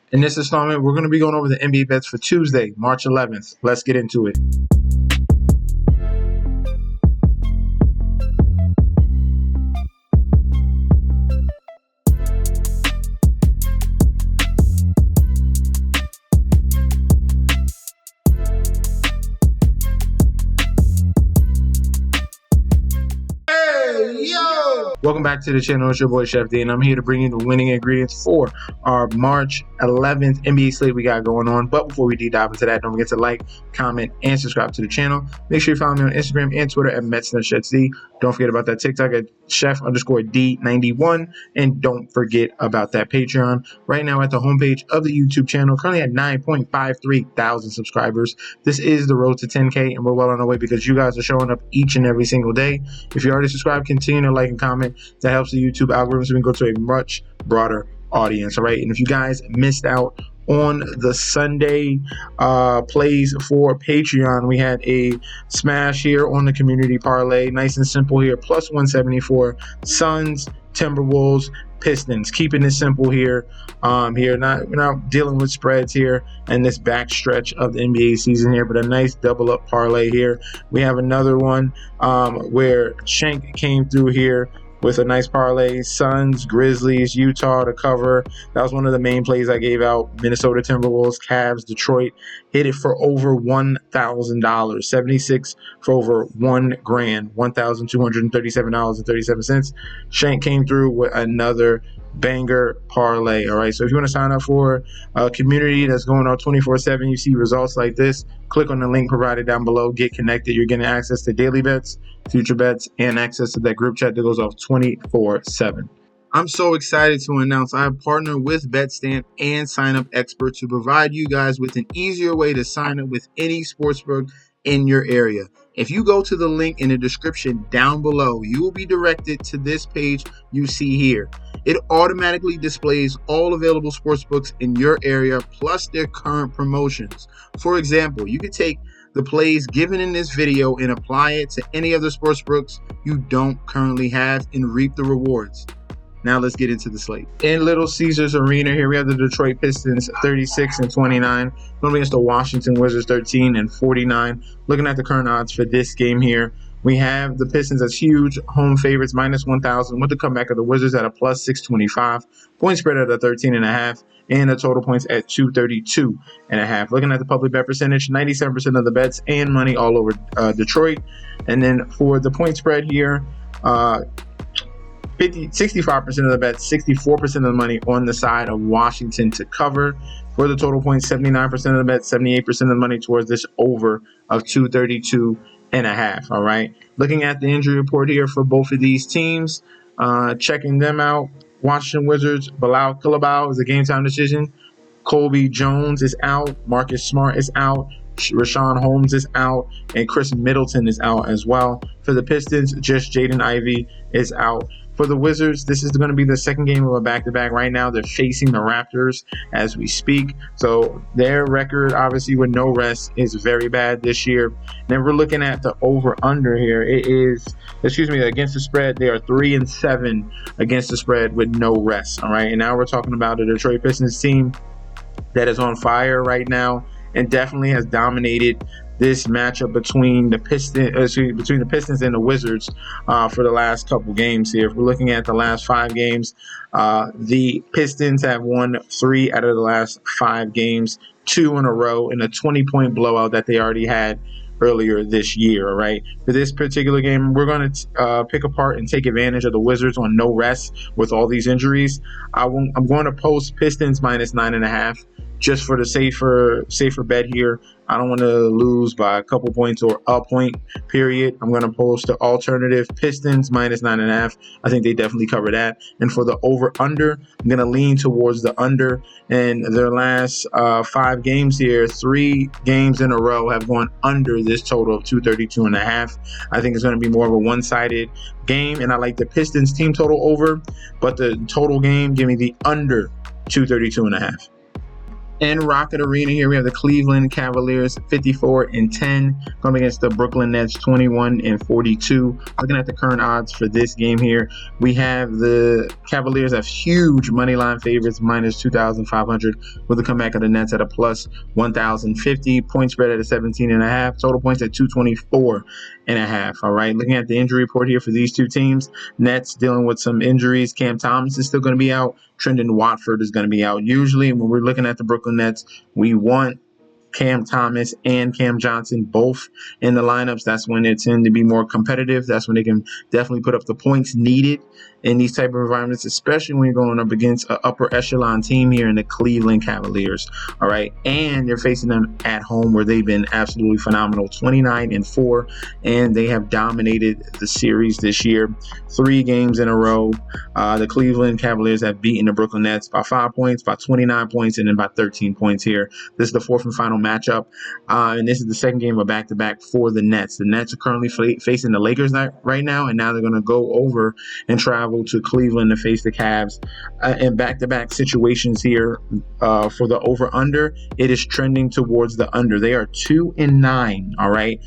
In this installment, we're going to be going over the NBA bets for Tuesday, March 11th. Let's get into it. Welcome back to the channel. It's your boy Chef D, and I'm here to bring you the winning ingredients for our March 11th NBA slate we got going on. But before we deep dive into that, don't forget to like, comment, and subscribe to the channel. Make sure you follow me on Instagram and Twitter at MetsNetShetsD. Don't forget about that TikTok at Chef_D91, and don't forget about that Patreon. Right now at the homepage of the YouTube channel, currently at 9.53 thousand subscribers. This is the road to 10K, and we're well on our way because you guys are showing up each and every single day. If you already subscribed, continue to like and comment. That helps the YouTube algorithm so we can go to a much broader audience. All right. And if you guys missed out on the Sunday plays for Patreon, we had a smash here on the community parlay. Nice and simple here. Plus 174. Suns, Timberwolves, Pistons. Keeping it simple here. We're not dealing with spreads here and this backstretch of the NBA season here, but a nice double up parlay here. We have another one where Shank came through here with a nice parlay. Suns, Grizzlies, Utah to cover. That was one of the main plays I gave out. Minnesota Timberwolves, Cavs, Detroit. Hit it for over $1,000. 76 for over $1,000. $1,237.37. Shank came through with another banger parlay. All right, so if you want to sign up for a community that's going on 24/7, you see results like this, click on the link provided down below. Get connected. You're getting access to daily bets, future bets, and access to that group chat that goes off 24/7. I'm so excited to announce I have partnered with BetStamp and Sign Up Expert to provide you guys with an easier way to sign up with any sportsbook in your area. If you go to the link in the description down below, you will be directed to this page you see here. It automatically displays all available sportsbooks in your area plus their current promotions. For example, you could take the plays given in this video and apply it to any other sportsbooks you don't currently have and reap the rewards. Now let's get into the slate. In Little Caesars Arena here, we have the Detroit Pistons 36-29, going against the Washington Wizards 13-49. Looking at the current odds for this game here, we have the Pistons as huge home favorites, minus 1,000, with the comeback of the Wizards at a plus 625. Point spread at a 13.5, and the total points at 232.5. Looking at the public bet percentage, 97% of the bets and money all over Detroit. And then for the point spread here, 65% of the bets, 64% of the money on the side of Washington to cover. For the total points, 79% of the bets, 78% of the money towards this over of 232.5. All right. Looking at the injury report here for both of these teams, checking them out. Washington Wizards, Bilal Coulibaly is a game time decision. Colby Jones is out. Marcus Smart is out. Rashawn Holmes is out, and Chris Middleton is out as well. For the Pistons, just Jaden Ivey is out. For the Wizards, this is going to be the second game of a back-to-back. Right now, they're facing the Raptors as we speak. So their record, obviously, with no rest is very bad this year. Then we're looking at the over-under here. Against the spread, they are 3-7 against the spread with no rest. All right, and now we're talking about the Detroit Pistons team that is on fire right now and definitely has dominated this matchup between the Pistons and the Wizards for the last couple games here. If we're looking at the last 5 games, the Pistons have won 3 out of the last 5 games, 2 in a row, in a 20-point blowout that they already had earlier this year. All right, for this particular game, we're going to pick apart and take advantage of the Wizards on no rest with all these injuries. I'm going to post Pistons minus 9.5 just for the safer bet here. I don't want to lose by a couple points or a point, period. I'm going to post the alternative Pistons minus 9.5. I think they definitely cover that. And for the over-under, I'm going to lean towards the under. And their last 5 games here, 3 games in a row have gone under this total of 232.5. I think it's going to be more of a one-sided game. And I like the Pistons team total over, but the total game, give me the under 232.5. In Rocket Arena here, we have the Cleveland Cavaliers 54-10 going against the Brooklyn Nets 21-42. Looking at the current odds for this game here, we have the Cavaliers have huge money line favorites, minus 2,500, with the comeback of the Nets at a plus 1,050. Point spread at a 17.5. Total points at 224.5. All right. Looking at the injury report here for these two teams, Nets dealing with some injuries. Cam Thomas is still going to be out. Trendon Watford is going to be out. Usually when we're looking at the Brooklyn Nets, we want Cam Thomas and Cam Johnson both in the lineups. That's when it tends to be more competitive. That's when they can definitely put up the points needed in these type of environments, especially when you're going up against an upper echelon team here in the Cleveland Cavaliers. All right. And they're facing them at home where they've been absolutely phenomenal, 29-4, and they have dominated the series this year. 3 games in a row. The Cleveland Cavaliers have beaten the Brooklyn Nets by 5 points, by 29 points, and then by 13 points here. This is the 4th and final matchup, and this is the second game of back-to-back for the Nets. The Nets are currently facing the Lakers right now, and now they're going to go over and travel to Cleveland to face the Cavs in back-to-back situations here. For the over-under, it is trending towards the under. They are 2-9, all right,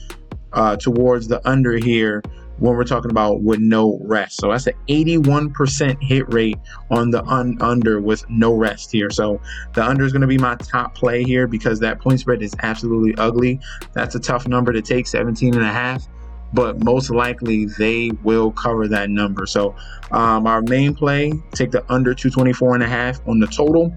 towards the under here when we're talking about with no rest. So that's an 81% hit rate on the under with no rest here. So the under is going to be my top play here because that point spread is absolutely ugly. That's a tough number to take, 17.5. But most likely they will cover that number. So our main play, take the under 224.5 on the total.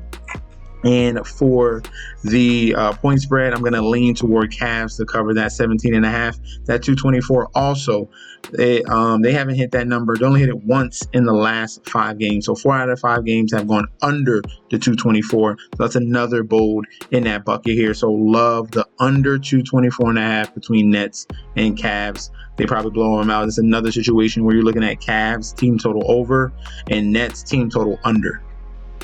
And for the point spread, I'm going to lean toward Cavs to cover that 17.5. That 224 also, they haven't hit that number. They only hit it once in the last 5 games. So 4 out of 5 games have gone under the 224. So that's another bold in that bucket here. So love the under 224.5 between Nets and Cavs. They probably blow them out. It's another situation where you're looking at Cavs team total over and Nets team total under.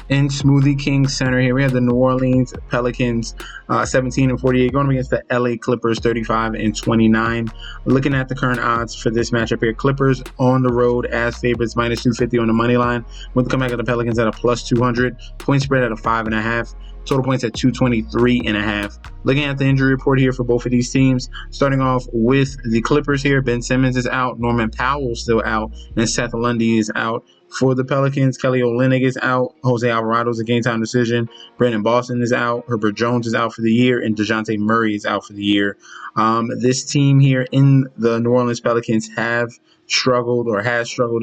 In Smoothie King Center here, we have the New Orleans Pelicans 17-48 going against the LA Clippers 35-29. Looking at the current odds for this matchup here, Clippers on the road as favorites, minus 250 on the money line, with the comeback of the Pelicans at a plus 200. Point spread at a 5.5. Total points at 223.5. Looking at the injury report here for both of these teams, starting off with the Clippers here, Ben Simmons is out, Norman Powell is still out, and Seth Lundy is out. For the Pelicans, Kelly Olynyk is out, Jose Alvarado is a game-time decision, Brandon Boston is out, Herbert Jones is out for the year, and DeJounte Murray is out for the year. This team here in the New Orleans Pelicans has struggled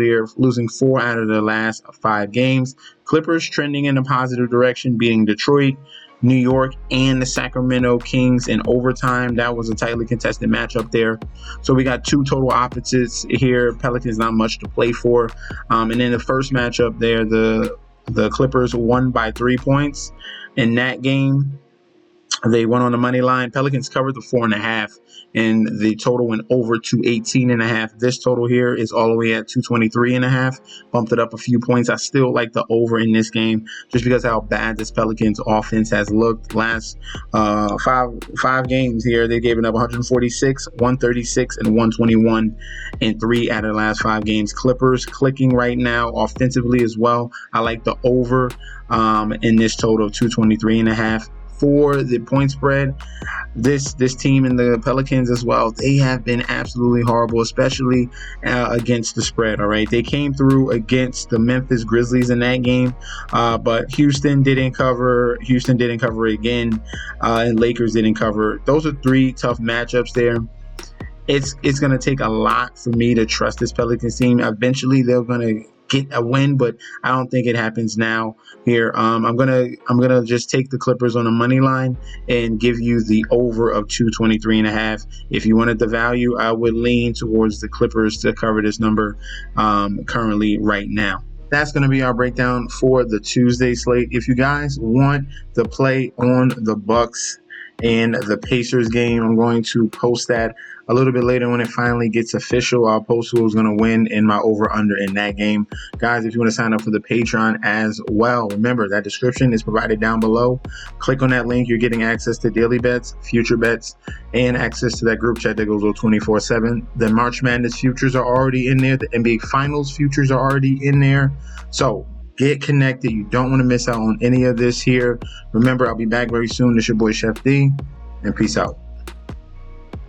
here, losing 4 out of their last 5 games. Clippers trending in a positive direction, beating Detroit, New York, and the Sacramento Kings in overtime. That was a tightly contested matchup there. So we got 2 total opposites here. Pelicans not much to play for. And then the first matchup there, the Clippers won by 3 points in that game. They went on the money line. Pelicans covered the 4.5, and the total went over to 18.5. This total here is all the way at 223.5. Bumped it up a few points. I still like the over in this game just because how bad this Pelicans offense has looked. Last five games here, they've given up 146, 136, and 121 in 3 out of the last 5 games. Clippers clicking right now offensively as well. I like the over in this total of 223.5. For the point spread, this team and the Pelicans as well, they have been absolutely horrible, especially against the spread. All right, they came through against the Memphis Grizzlies in that game, but Houston didn't cover. Houston didn't cover again, and Lakers didn't cover. Those are 3 tough matchups there. It's going to take a lot for me to trust this Pelicans team. Eventually, they're going to get a win, but I don't think it happens now here. I'm gonna just take the Clippers on the money line and give you the over of 223.5. If you wanted the value, I would lean towards the Clippers to cover this number currently right now. That's going to be our breakdown for the Tuesday slate. If you guys want the play on the Bucks and the Pacers game, I'm going to post that a little bit later when it finally gets official. I'll post who's going to win in my over-under in that game. Guys, if you want to sign up for the Patreon as well, remember that description is provided down below. Click on that link. You're getting access to daily bets, future bets, and access to that group chat that goes on 24/7. The March Madness futures are already in there. The NBA Finals futures are already in there. So Get connected. You don't want to miss out on any of this here. Remember, I'll be back very soon. This is your boy Chef D, and peace out.